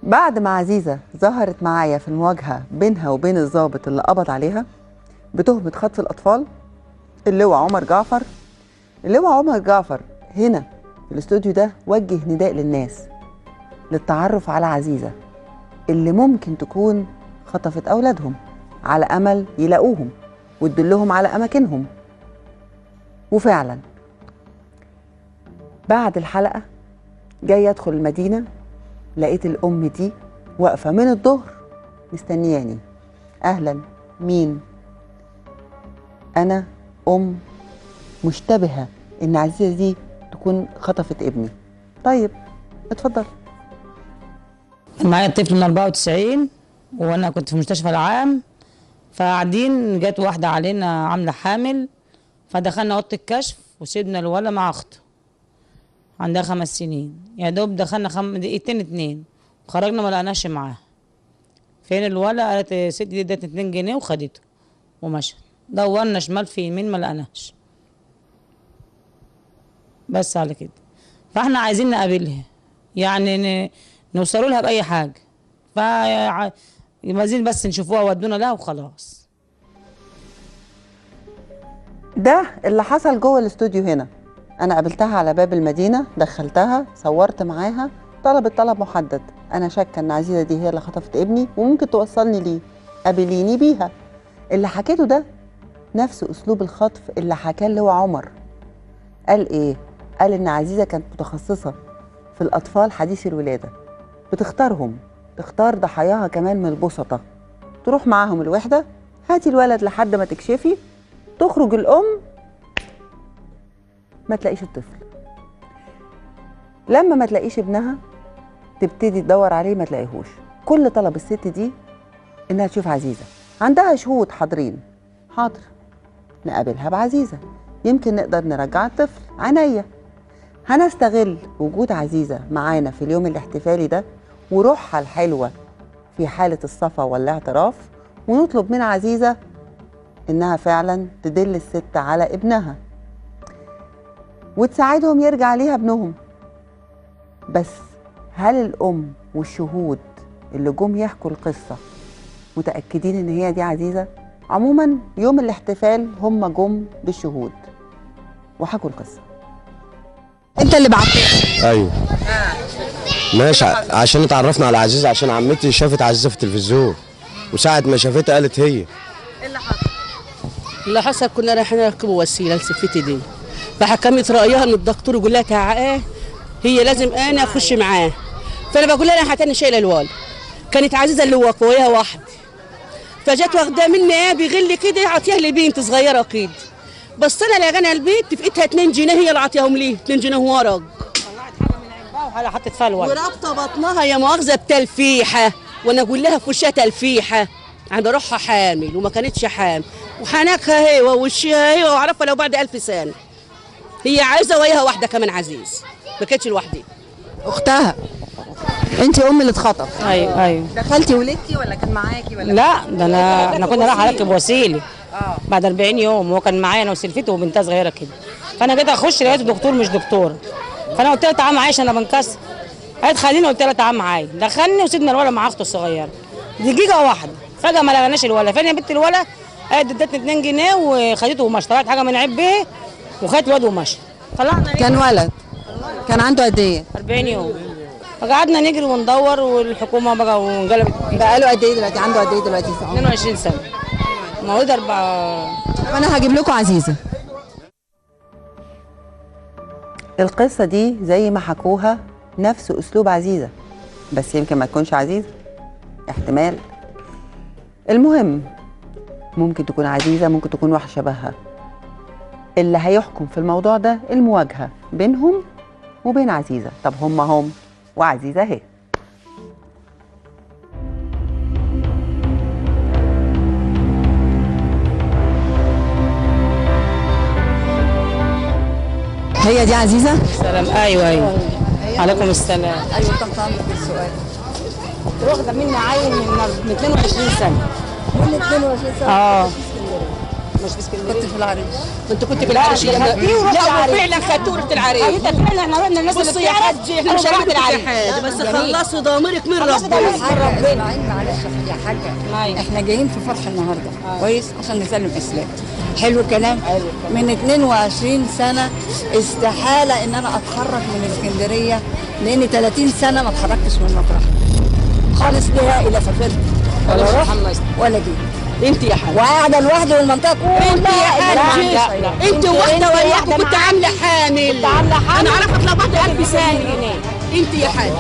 بعد ما عزيزة ظهرت معايا في المواجهة بينها وبين الضابط اللي قبض عليها بتهمة خطف الأطفال اللواء عمر جعفر. اللواء عمر جعفر هنا في الاستوديو ده وجه نداء للناس للتعرف على عزيزة اللي ممكن تكون خطفت أولادهم على أمل يلاقوهم وتدلهم على أماكنهم. وفعلا بعد الحلقة جاي أدخل المدينة لقيت الأم دي واقفة من الظهر مستنياني. أهلا، مين؟ أنا أم مشتبهة إن عزيزة دي تكون خطفت ابني. طيب اتفضل. معايا الطفل من 94 وانا كنت في المستشفى العام، فقاعدين جت واحده علينا عامله حامل، فدخلنا اوضه الكشف وسيبنا الولد مع اخته عندها 5 سنين. يا دوب دخلنا دقيقتين 2 وخرجنا ما لقناش معاها. فين الولد؟ قالت الست دي ادت 2 جنيه وخدته ومشت. دورنا شمال في يمين ما لقناش. بس على كده. فاحنا عايزين نقابلها، يعني نوصلوا لها باي حاجه. عايزين بس نشوفوها ودونا لها وخلاص. ده اللي حصل جوه الاستوديو هنا. انا قابلتها على باب المدينه، دخلتها، صورت معاها، طلبت طلب محدد. انا شاكه ان عزيزه دي هي اللي خطفت ابني وممكن توصلني ليه، قابليني بيها. اللي حكيته ده نفس اسلوب الخطف اللي حكاه اللواء عمر. قال ايه؟ قال ان عزيزه كانت متخصصه في الاطفال حديثي الولاده، بتختارهم، تختار ضحاياها كمان من البسطة، تروح معاهم الوحدة، هاتي الولد لحد ما تكشفي، تخرج الأم ما تلاقيش الطفل. لما ما تلاقيش ابنها تبتدي تدور عليه ما تلاقيهوش. كل طلب الست دي إنها تشوف عزيزة. عندها شهود حاضرين، حاضر نقابلها بعزيزة، يمكن نقدر نرجع الطفل. عينيا. هنستغل وجود عزيزة معانا في اليوم الاحتفالي ده وروحها الحلوة في حالة الصفا والاعتراف، ونطلب من عزيزة إنها فعلا تدل الست على ابنها وتساعدهم يرجع ليها ابنهم. بس هل الأم والشهود اللي جم يحكوا القصة متأكدين إن هي دي عزيزة؟ عموما يوم الاحتفال هم جم بالشهود وحكوا القصة. انت اللي بعتها؟ ايوه. ماشي، عشان اتعرفنا على عزيزه، عشان عمتي شافت عزيزه في التلفزيون وساعه ما شافتها قالت هي. ايه اللي حصل؟ اللي حصل كنا رايحين نركبوا وسيله لسفتي دي، فحكمت رايها ان الدكتور يقول لها تعالى هي لازم انا اخش معاه. فانا بقول لها انا هتاني شايله الوالد. كانت عزيزه اللي واقفه وهي واحده، فجت واخداه مني ايه بغل كده عطيها لبنت صغيره كده. بس انا لقينا البيت لقيتها 2 جنيه هي اللي عطيهم ليه، 2 جنيه ورق. طلعت حاجه من عبها وحاجه حطت فيها الولد ورابطه بطنها يا مؤاخذه بتلفيحه، وانا اقول لها في وشها تلفيحه عند روحها حامل وما كانتش حامل، وحنكها هي ووشها هي واعرفها لو بعد 1000 سنه. هي عايزه وياها واحده كمان عزيز، ما كانتش لوحدها. أختها. أنت أم اللي اتخطف. ايوه. دخلتي ولدتي ولا كان معاكي ولا؟ لا ده احنا كنا رايحه اركب وسيله بعد 40 يوم، وهو كان معايا انا وسلفته وبنتها صغيره كده. فانا جيت اخش لقيته دكتور مش دكتور، فانا قلت لها تعالى معايا عشان انا بنكسر. قالت خليني، قلت لها تعالى معايا. دخلني وسيبنا الولد مع اخته الصغيره دقيقه واحده. فجاه ما لقيناش الولد. فين يا بنت الولد؟ قالت ادتني 2 جنيه وخدته ومشى. طلعت حاجه من عبه وخدت الواد ومشى. طلعنا كان ولد. كان عنده قد ايه؟ 40 يوم. فقعدنا نجري وندور والحكومه بقى وانقلبت. بقى له قد ايه دلوقتي؟ عنده قد ايه دلوقتي؟ 22 سنه. مولود 4. طب انا هجيب لكم عزيزه. القصه دي زي ما حكوها نفس اسلوب عزيزه، بس يمكن ما تكونش عزيزه، احتمال. المهم ممكن تكون عزيزه، ممكن تكون واحده شبهها. اللي هيحكم في الموضوع ده المواجهه بينهم وبين عزيزه. طب هم وعزيزه اهي. هي دي عزيزه؟ السلام. ايوه. عليكم السلام. ايوه تحت امرك. السؤال واخده مني عيل من 22 سنه. من 22 سنه؟ مش في اسكندريه؟ كنت في العريش. انت كنت في العريش؟ لا وفعلا خدتوا رحت العريش. انت فعلا احنا رحنا الناس اللي بصي يا حاجه احنا مش هنعمل حاجه بس خلصوا ضميرك من ربنا. اسماعيل معلش يا حاجه، احنا جايين في فرح النهارده كويس عشان نسلم اسلام. حلو كلام. من 22 سنه استحاله ان انا اتحرك من اسكندريه، لاني 30 سنه ما اتحركتش من مطرح خالص نهائي. لا سافرت ولا رحت ولا جيت. انت يا حاج وقاعده لوحدي والمنطقه كلها. انت يا حاج انت واحده وياك كنت عامله حامل. انا عرفت لو بعد 1000 سنه. انت يا حاج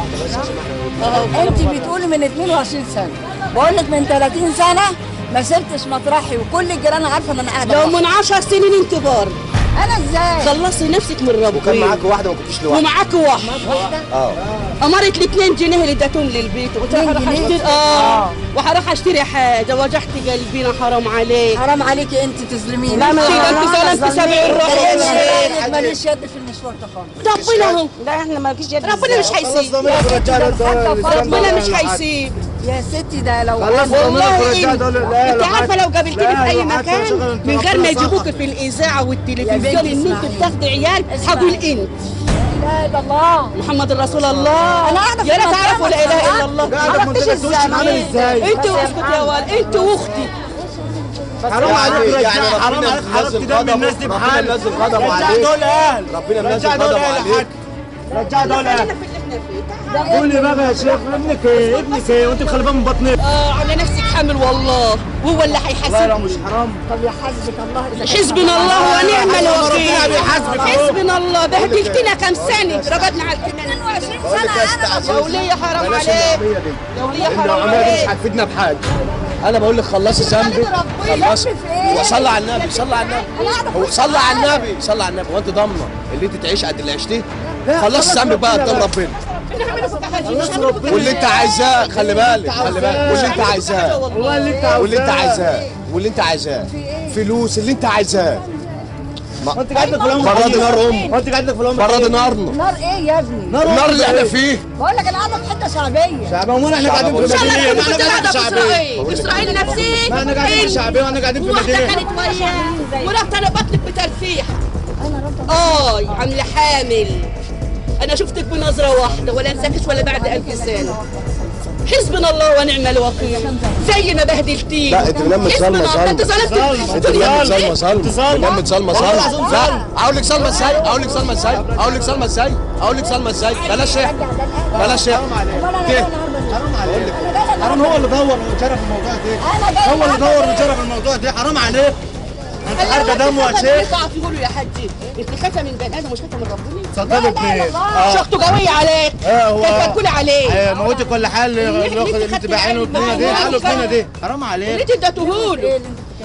انت بتقولي من 22 سنه، بقول لك من 30 سنه ما سبتش مطرحي، وكل الجيران عارفه ان انا قاعده. لو من 10 سنين انت بار انا ازاي؟ خلصي نفسك من ربنا. وكان معاك واحده ما كنتش لوحدك. ومعاك واحده. امرت لي 2 جنيه اللي اديتهم للبيت وقلت لها هروح اشتري وهروح اشتري حاجه. وجعت قلبنا حرام عليك. حرام عليكي انت تظلميني. لا ما انت ظلمت 70 روح يا شيخ. ماليش يد في المشوار ده خالص. ربنا اهو. لا احنا مالكيش يد. ربنا مش هيسيب. ربنا مش هيسيب يا ستي. ده لو والله انت عارفه لو قابلتني في اي مكان من غير ما يجيبوك في الاذاعه والتلفزيون ان انت بتاخدي عيال هقول انت لا اله الا الله محمد رسول الله. انا قاعده يا لا تعرفوا لا اله الا الله. قاعده في منطقه عامل ازاي؟ انت واختك يا ولد انت واختي. حرام عليك يعني حرام عليك حرام دم الناس دي بحال. ربنا منزل غضبه عليك. دول اهل ربنا منزل غضبه عليك. رجع دول اهل. قولي بقى يا شيخ ابنك ايه؟ ابنك ايه؟ وانت مخلفاه من بطنك؟ على نفسك حامل والله وهو اللي هيحاسبك. لا مش حرام. طب يا حسبك الله اذا حسبنا الله ونعم الوكيل. ربنا بيحاسبك. حسبنا الله. بهدلتنا كم سنه ربطنا على الكنان 22 سنه انا يا وليه حرام عليك. يا وليه حرام العمليه دي مش عليك. هتفيدنا بحاجه. انا بقول لك خلصي ذنبك. خلصي وصلي على النبي. صلي على النبي. هو صلي على النبي. صلي على النبي. هو انت ضامنه اللي انت تعيش قد اللي عشتيه؟ خلصي ذنبك بقى قدام ربنا. واللي انت عايزاه خلي بالك. خلي بالك. واللي انت عايزاه واللي انت عايزاه واللي انت عايزاه فلوس اللي انت عايزاه. انت قاعد لك في الامر. براد نار انت قاعد لك في الامر. براد نارنا. نار ايه يا ابني؟ النار اللي احنا فيه. بقول لك انا قاعده في حته شعبيه. شعبيه ومال احنا قاعدين في ان شاء الله المدينه. كنت قاعده في اسرائيل. اسرائيل نفسي. ما احنا قاعدين في شعبيه واحنا قاعدين في واحده المدينه. كانت وياه ورحت انا بطلب بتلفيح. عامله حامل. انا شفتك بنظره واحده ولا انساكش ولا بعد 1000 سنه. حسبنا الله ونعم الوكيل. زي ما بهدلتيني. لا انت بنام ظلمه ظلمه. انت ظلمت. انت بنام ظلمه ظلمه. بنام ظلمه ظلمه. لا اقول لك ظلمه ازاي؟ اقول لك ظلمه ازاي؟ اقول لك ظلمه ازاي؟ اقول لك ظلمه ازاي؟ بلاش شيخ. بلاش شيخ. حرام عليك. حرام. هو اللي دور وشرف الموضوع ده. هو اللي دور وشرف الموضوع ده. حرام عليك. انت حرقه دم يا شيخ. تعرف يقولوا يا حاجي انت خايفه من بني ادم مش خايفه من ربنا. صدقك بايه؟ شخته قوية عليك. هو كيف تقول عليه؟ موتك ولا حل اللي انت بايعينه الدنيا دي. حلوا الدنيا دي. حرام اللي عليك. انت اديته له.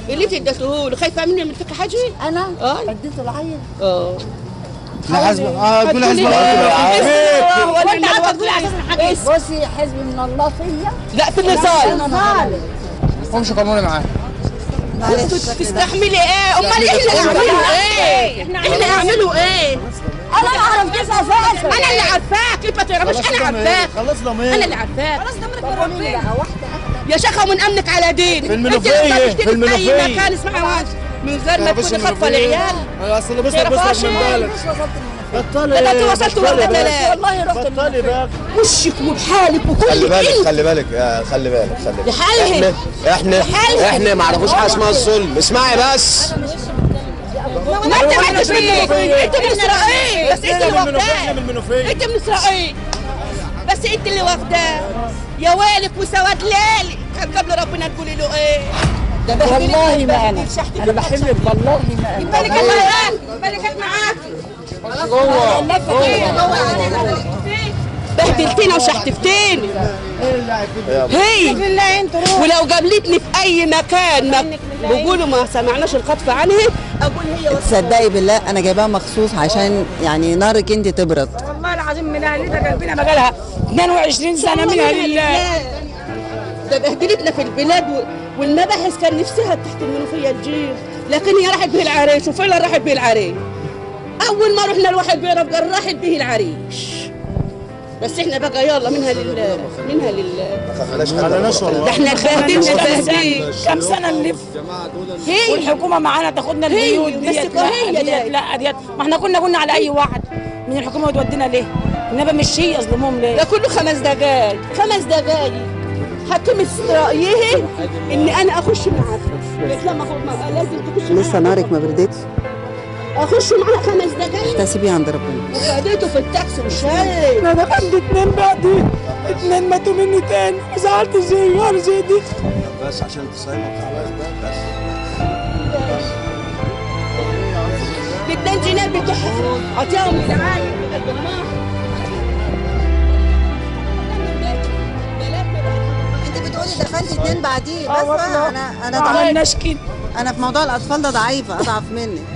اللي انت اديته له خايفه مني من فك حاجه؟ انا اه اديته العيل. لا حسب تقول حسب وانت عارفه تقول عليه. بصي حزب من الله فيا. لا في النصايح. همش قانوني معاه. تستحملي ايه؟ امال احنا نعملوا ايه؟ احنا نعملوا ايه؟ انا ما اعرفكش اساسا. انا اللي عارفاك. انت ما تعرفش انا عارفاك. خلاص ضمير. انا اللي عارفاك. خلاص ده من الربيه بقى واحده. يا شيخه ومن امنك على دينك. في المنوفيه. في المنوفيه. في اي مكان اسمها من غير ما تكوني خاطفه العيال. اصل بص من بالك. بطلي. لا انت وصلت ولا لا؟ والله رحت. بطلي بقى. وشك وبحالك وكل خلي بالك. انت. خلي بالك. خلي بالك. خلي بالك. لحالها. احنا ما نعرفوش حاجه اسمها الظلم. اسمعي بس. ما انت ما انتش انت من اسرائيل. بس انت اللي واخداه. انت من اسرائيل. بس انت اللي واخداه. يا ويلك وسواد ليلي. كان قبل ربنا تقولي له ايه؟ والله ما انا بحبك والله ما انا. بالك معاك. بالك معاك. بهدلتينا وشحتفتيني. هي ولو قابلتني في اي مكان بيقولوا ما سمعناش الخطف عنها اقول هي. تصدقي بالله انا جايباها مخصوص عشان يعني نارك انت تبرد. والله العظيم من اهلنا قلبنا مجالها 22 سنه منها لله. ده بهدلتنا في البلاد والمباحث كان نفسها تحت المنوفيه تجيب لكن هي راحت به العريش وفعلا راحت به العريش. اول ما رحنا الواحد بيرب قال راحت به العريش. بس احنا بقى يلا منها لله منها لله. ما خلاناش والله. ده احنا اتبهدلنا كم سنه نلف هي والحكومه معانا تاخدنا البيوت ديت. لا ديت ما احنا كنا على اي واحد من الحكومه وتودينا ليه؟ انما مش هي يظلموهم ليه؟ ده كله 5 دقايق 5 دقايق حكمت رايه ان انا اخش معاك. قلت لما لازم تخش لسه نارك ما بردتش. اخش معاها 5 دقايق احتسبيه عند ربنا. وخديته في التاكسي وشاي. انا دخلت 2 بعدي 2 ماتوا مني تاني زعلت زي دي. بس عشان تصيمك خلاص بس. ب2 جنيه بتوعها عطيهم للعيال انت بتقولي دخلت 2 بعديه بس. انا ما عملناش كده. انا في موضوع الاطفال ده ضعيفه اضعف منك.